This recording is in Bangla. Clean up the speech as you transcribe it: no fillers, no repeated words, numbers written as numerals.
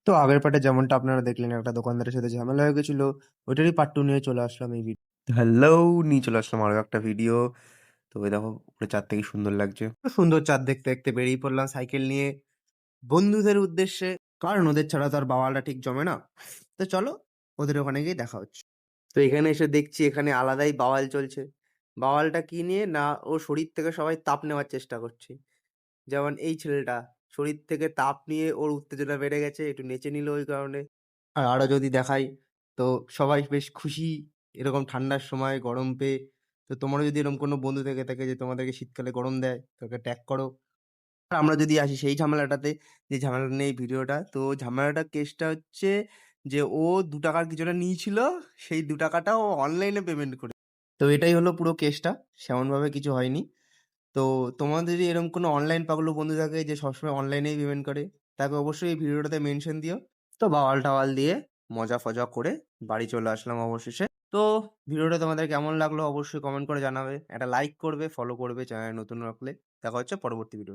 তো আগের পার্টে যেমনটা আপনারা দেখলেন একটা দোকানদারের সাথে ঝামেলা হয়ে গেছিল, ওইটারই পার্ট 2 নিয়ে চলে আসলাম এই ভিডিও। হ্যালো! নিয়ে চলে আসলাম আরো একটা ভিডিও। তো এই দেখো উপরে চাঁদটা কি সুন্দর লাগছে। তো সুন্দর চাঁদ দেখতে, দেখতে বেরিয়ে পড়লাম সাইকেল নিয়ে বন্ধুদের উদ্দেশ্যে। কারণ ওদের ছাড়া তো আর বাওয়ালটা ঠিক জমে না। তো চলো ওদের ওখানে গিয়ে দেখা হচ্ছে। তো এখানে এসে দেখছি এখানে আলাদাই বাওয়াল চলছে। বাওয়ালটা কি নিয়ে? না ওর শরীর থেকে সবাই তাপ নেওয়ার চেষ্টা করছে। যেমন এই ছেলেটা শরীর থেকে তাপ নিয়ে ওর উত্তেজনা বেড়ে গেছে, একটু নেচে নিল ওই কারণে। আর আরো যদি দেখাই তো সবাই বেশ খুশি এরকম ঠান্ডার সময় গরম পেয়ে। তো তোমারও যদি এরকম কোনো বন্ধু থেকে থাকে যে তোমাদেরকে শীতকালে গরম দেয়, তো ওকে ট্যাগ করো। আর আমরা যদি আসি সেই ঝামেলাটাতে, যে ঝামেলাটা নিয়ে এই ভিডিওটা, তো ঝামেলাটার কেসটা হচ্ছে যে ও ৳২ কিছু একটা নিয়েছিল, সেই ৳২ ও অনলাইনে পেমেন্ট করে। তো এটাই হলো পুরো কেসটা, সেমনভাবে কিছু হয়নি। তো তোমাদের যদি এরকম কোনো অনলাইন পাগলু বন্ধু থাকে যে সবসময় অনলাইনেই পেমেন্ট করে, তাকে অবশ্যই এই ভিডিওটাতে মেনশন দিও। তো বাওয়াল-টাওয়াল দিয়ে মজা-ফজা করে বাড়ি চলে আসলাম অবশেষে। তো ভিডিওটা তোমাদের কেমন লাগলো অবশ্যই কমেন্ট করে জানাবে। একটা লাইক করবে, ফলো করবে চ্যানেলে নতুন রাখলে। দেখা হচ্ছে পরবর্তী ভিডিও।